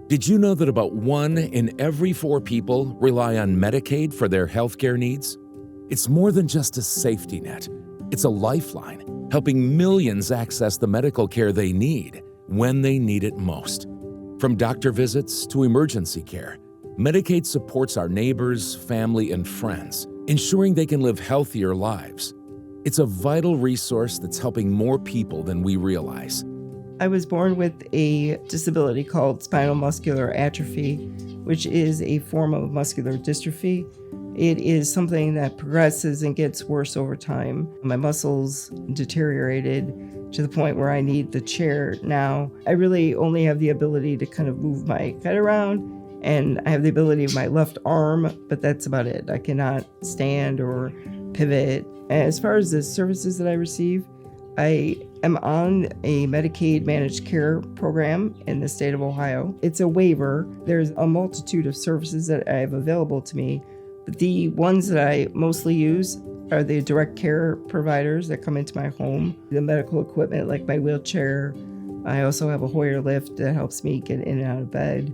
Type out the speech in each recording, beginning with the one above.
Did you know that about 1 in every 4 people rely on Medicaid for their healthcare needs? It's more than just a safety net. It's a lifeline, helping millions access the medical care they need when they need it most. From doctor visits to emergency care, Medicaid supports our neighbors, family, and friends, ensuring they can live healthier lives. It's a vital resource that's helping more people than we realize. I was born with a disability called spinal muscular atrophy, which is a form of muscular dystrophy. It is something that progresses and gets worse over time. My muscles deteriorated to the point where I need the chair now. I really only have the ability to kind of move my head around, and I have the ability of my left arm, but that's about it. I cannot stand or pivot. As far as the services that I receive, I am on a Medicaid managed care program in the state of Ohio. It's a waiver. There's a multitude of services that I have available to me, but the ones that I mostly use are the direct care providers that come into my home, the medical equipment like my wheelchair. I also have a Hoyer lift that helps me get in and out of bed.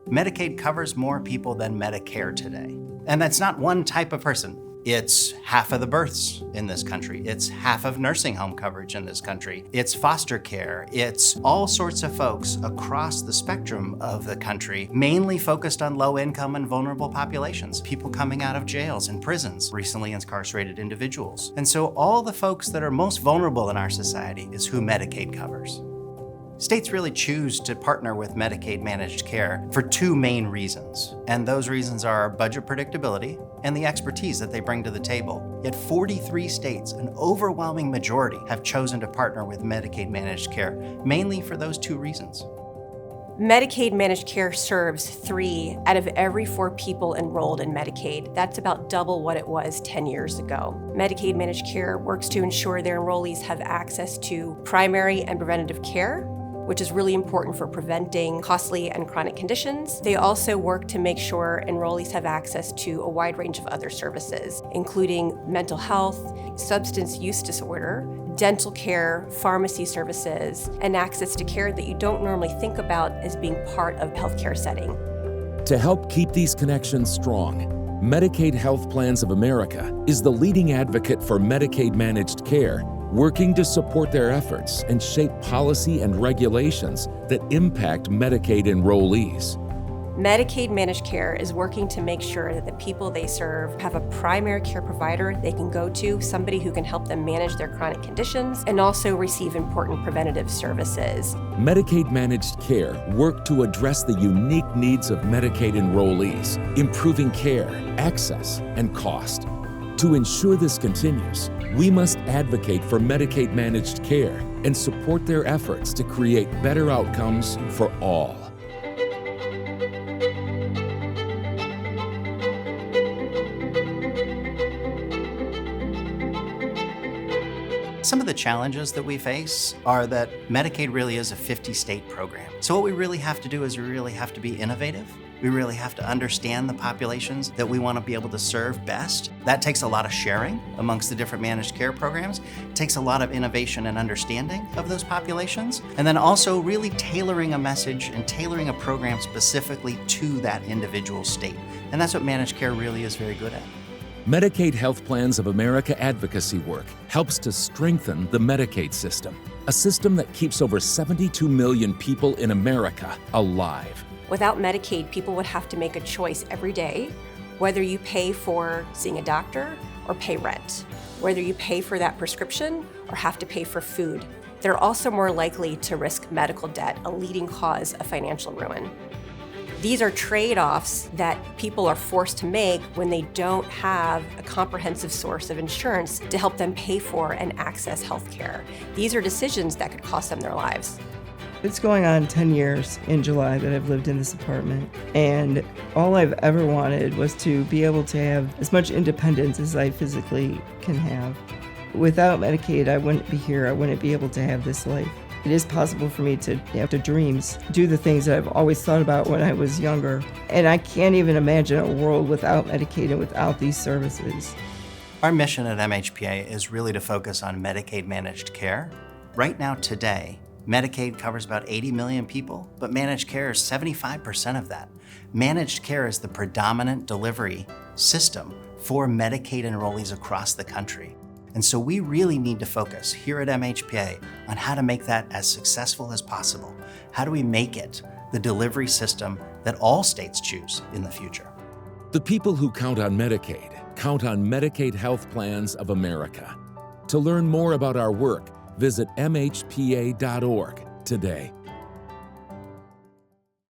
Medicaid covers more people than Medicare today. And that's not one type of person. It's half of the births in this country. It's half of nursing home coverage in this country. It's foster care. It's all sorts of folks across the spectrum of the country, mainly focused on low income and vulnerable populations, people coming out of jails and prisons, recently incarcerated individuals. And so all the folks that are most vulnerable in our society is who Medicaid covers. States really choose to partner with Medicaid managed care for 2 main reasons, and those reasons are budget predictability and the expertise that they bring to the table. Yet 43 states, an overwhelming majority, have chosen to partner with Medicaid managed care, mainly for those 2 reasons. Medicaid managed care serves 3 out of every 4 people enrolled in Medicaid. That's about double what it was 10 years ago. Medicaid managed care works to ensure their enrollees have access to primary and preventative care, which is really important for preventing costly and chronic conditions. They also work to make sure enrollees have access to a wide range of other services, including mental health, substance use disorder, dental care, pharmacy services, and access to care that you don't normally think about as being part of a healthcare setting. To help keep these connections strong, Medicaid Health Plans of America is the leading advocate for Medicaid managed care, working to support their efforts and shape policy and regulations that impact Medicaid enrollees. Medicaid managed care is working to make sure that the people they serve have a primary care provider they can go to, somebody who can help them manage their chronic conditions and also receive important preventative services. Medicaid managed care work to address the unique needs of Medicaid enrollees, improving care, access, and cost. To ensure this continues, we must advocate for Medicaid managed care and support their efforts to create better outcomes for all. Some of the challenges that we face are that Medicaid really is a 50-state program. So what we really have to do is we really have to be innovative. We really have to understand the populations that we want to be able to serve best. That takes a lot of sharing amongst the different managed care programs. It takes a lot of innovation and understanding of those populations. And then also really tailoring a message and tailoring a program specifically to that individual state. And that's what managed care really is very good at. Medicaid Health Plans of America advocacy work helps to strengthen the Medicaid system, a system that keeps over 72 million people in America alive. Without Medicaid, people would have to make a choice every day, whether you pay for seeing a doctor or pay rent, whether you pay for that prescription or have to pay for food. They're also more likely to risk medical debt, a leading cause of financial ruin. These are trade-offs that people are forced to make when they don't have a comprehensive source of insurance to help them pay for and access health care. These are decisions that could cost them their lives. It's going on 10 years in July that I've lived in this apartment, and all I've ever wanted was to be able to have as much independence as I physically can have. Without Medicaid, I wouldn't be here. I wouldn't be able to have this life. It is possible for me to have the dreams, do the things that I've always thought about when I was younger. And I can't even imagine a world without Medicaid and without these services. Our mission at MHPA is really to focus on Medicaid managed care. Right now, today, Medicaid covers about 80 million people, but managed care is 75% of that. Managed care is the predominant delivery system for Medicaid enrollees across the country. And so we really need to focus here at MHPA on how to make that as successful as possible. How do we make it the delivery system that all states choose in the future? The people who count on Medicaid count on Medicaid Health Plans of America. To learn more about our work, visit MHPA.org today.